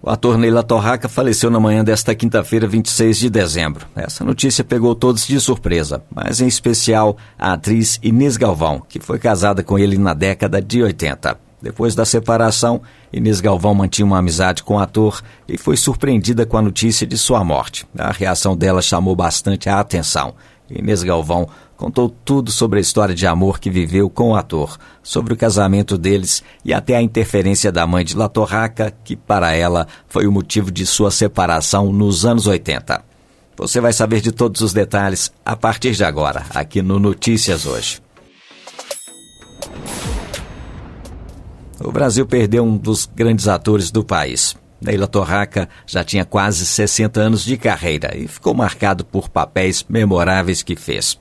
O ator Ney LaTorraca faleceu na manhã desta quinta-feira, 26 de dezembro. Essa notícia pegou todos de surpresa, mas em especial a atriz Inês Galvão, que foi casada com ele na década de 80. Depois da separação, Inês Galvão mantinha uma amizade com o ator e foi surpreendida com a notícia de sua morte. A reação dela chamou bastante a atenção. Inês Galvão contou tudo sobre a história de amor que viveu com o ator, sobre o casamento deles e até a interferência da mãe de LaTorraca, que para ela foi o motivo de sua separação nos anos 80. Você vai saber de todos os detalhes a partir de agora, aqui no Notícias Hoje. O Brasil perdeu um dos grandes atores do país. Ney LaTorraca já tinha quase 60 anos de carreira e ficou marcado por papéis memoráveis que fez.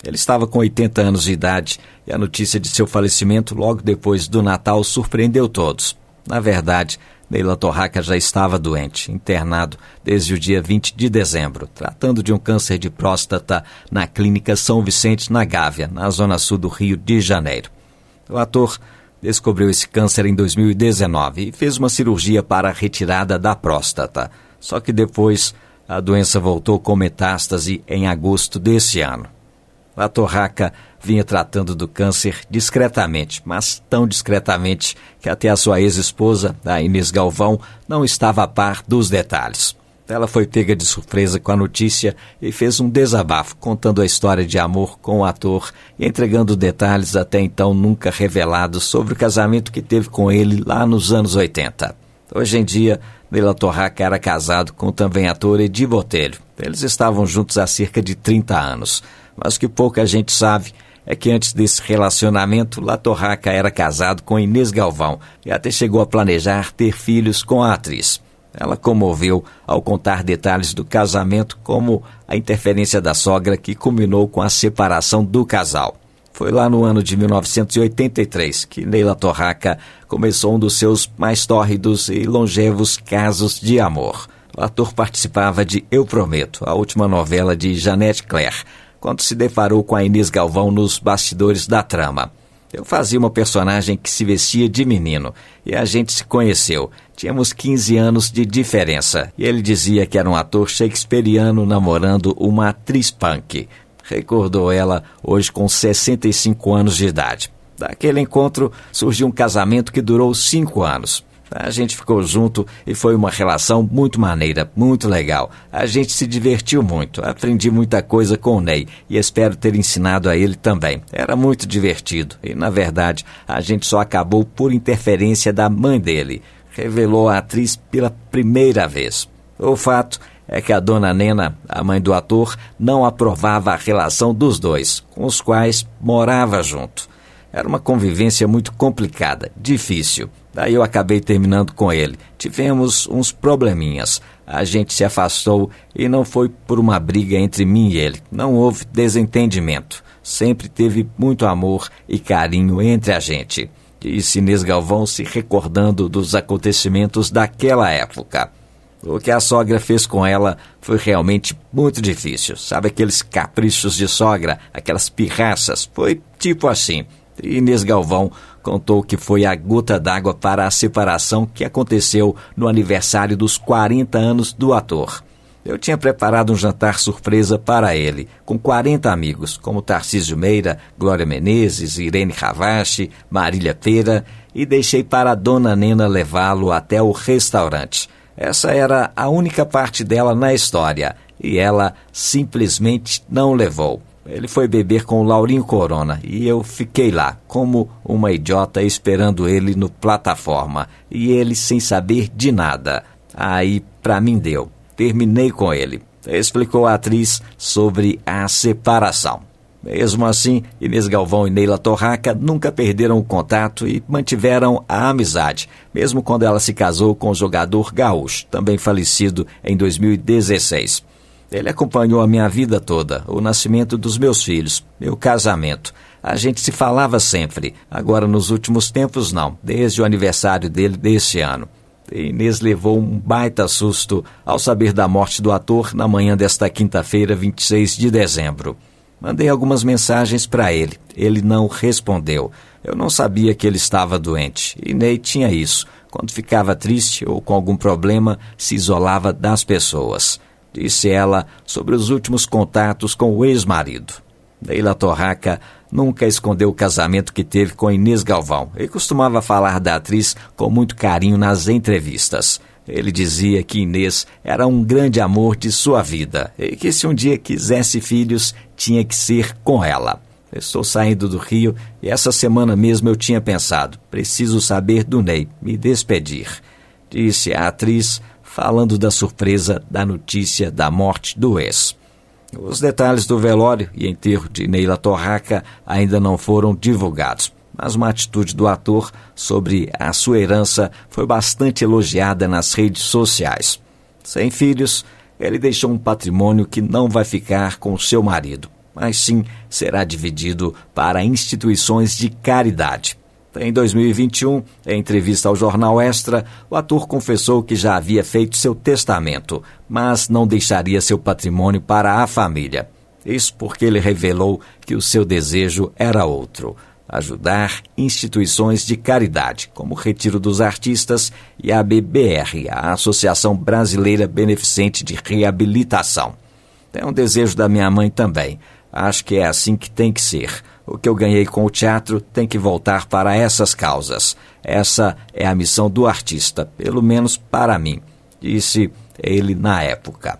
Ele estava com 80 anos de idade e a notícia de seu falecimento logo depois do Natal surpreendeu todos. Na verdade, Ney LaTorraca já estava doente, internado desde o dia 20 de dezembro, tratando de um câncer de próstata na Clínica São Vicente, na Gávea, na zona sul do Rio de Janeiro. O ator descobriu esse câncer em 2019 e fez uma cirurgia para a retirada da próstata. Só que depois a doença voltou com metástase em agosto desse ano. LaTorraca vinha tratando do câncer discretamente, mas tão discretamente que até a sua ex-esposa, a Inês Galvão, não estava a par dos detalhes. Ela foi pega de surpresa com a notícia e fez um desabafo, contando a história de amor com o ator e entregando detalhes até então nunca revelados sobre o casamento que teve com ele lá nos anos 80. Hoje em dia, Ney LaTorraca era casado com o também ator Edi Botelho. Eles estavam juntos há cerca de 30 anos. Mas o que pouca gente sabe é que antes desse relacionamento, LaTorraca era casado com Inês Galvão e até chegou a planejar ter filhos com a atriz. Ela comoveu ao contar detalhes do casamento, como a interferência da sogra que culminou com a separação do casal. Foi lá no ano de 1983 que Ney LaTorraca começou um dos seus mais tórridos e longevos casos de amor. O ator participava de Eu Prometo, a última novela de Janete Claire, quando se deparou com a Inês Galvão nos bastidores da trama. Eu fazia uma personagem que se vestia de menino e a gente se conheceu. Tínhamos 15 anos de diferença e ele dizia que era um ator shakespeariano namorando uma atriz punk. Recordou ela hoje com 65 anos de idade. Daquele encontro surgiu um casamento que durou 5 anos. A gente ficou junto e foi uma relação muito maneira, muito legal. A gente se divertiu muito, aprendi muita coisa com o Ney e espero ter ensinado a ele também. Era muito divertido e, na verdade, a gente só acabou por interferência da mãe dele, revelou a atriz pela primeira vez. O fato é que a dona Nena, a mãe do ator, não aprovava a relação dos dois, com os quais morava junto. Era uma convivência muito complicada, difícil. Daí eu acabei terminando com ele. Tivemos uns probleminhas. A gente se afastou e não foi por uma briga entre mim e ele. Não houve desentendimento. Sempre teve muito amor e carinho entre a gente. Disse Inês Galvão, se recordando dos acontecimentos daquela época. O que a sogra fez com ela foi realmente muito difícil. Sabe aqueles caprichos de sogra, aquelas pirraças? Foi tipo assim. Inês Galvão contou que foi a gota d'água para a separação que aconteceu no aniversário dos 40 anos do ator. Eu tinha preparado um jantar surpresa para ele, com 40 amigos, como Tarcísio Meira, Glória Menezes, Irene Ravache, Marília Pera, e deixei para a dona Nena levá-lo até o restaurante. Essa era a única parte dela na história, e ela simplesmente não levou. Ele foi beber com o Laurinho Corona e eu fiquei lá, como uma idiota, esperando ele no plataforma. E ele sem saber de nada. Aí, pra mim deu. Terminei com ele. Explicou a atriz sobre a separação. Mesmo assim, Inês Galvão e Ney LaTorraca nunca perderam o contato e mantiveram a amizade, mesmo quando ela se casou com o jogador gaúcho, também falecido em 2016. Ele acompanhou a minha vida toda, o nascimento dos meus filhos, meu casamento. A gente se falava sempre, agora nos últimos tempos não, desde o aniversário dele desse ano. Inês levou um baita susto ao saber da morte do ator na manhã desta quinta-feira, 26 de dezembro. Mandei algumas mensagens para ele. Ele não respondeu. Eu não sabia que ele estava doente. E Ney tinha isso. Quando ficava triste ou com algum problema, se isolava das pessoas. Disse ela sobre os últimos contatos com o ex-marido. Neila Torraca nunca escondeu o casamento que teve com Inês Galvão e costumava falar da atriz com muito carinho nas entrevistas. Ele dizia que Inês era um grande amor de sua vida e que se um dia quisesse filhos, tinha que ser com ela. Estou saindo do Rio e essa semana mesmo eu tinha pensado, preciso saber do Ney, me despedir, disse a atriz, falando da surpresa da notícia da morte do ex. Os detalhes do velório e enterro de Neila Torraca ainda não foram divulgados, mas uma atitude do ator sobre a sua herança foi bastante elogiada nas redes sociais. Sem filhos, ele deixou um patrimônio que não vai ficar com seu marido, mas sim será dividido para instituições de caridade. Em 2021, em entrevista ao Jornal Extra, o ator confessou que já havia feito seu testamento, mas não deixaria seu patrimônio para a família. Isso porque ele revelou que o seu desejo era outro: ajudar instituições de caridade, como o Retiro dos Artistas e a ABBR, a Associação Brasileira Beneficente de Reabilitação. É um desejo da minha mãe também. Acho que é assim que tem que ser. O que eu ganhei com o teatro tem que voltar para essas causas. Essa é a missão do artista, pelo menos para mim, disse ele na época.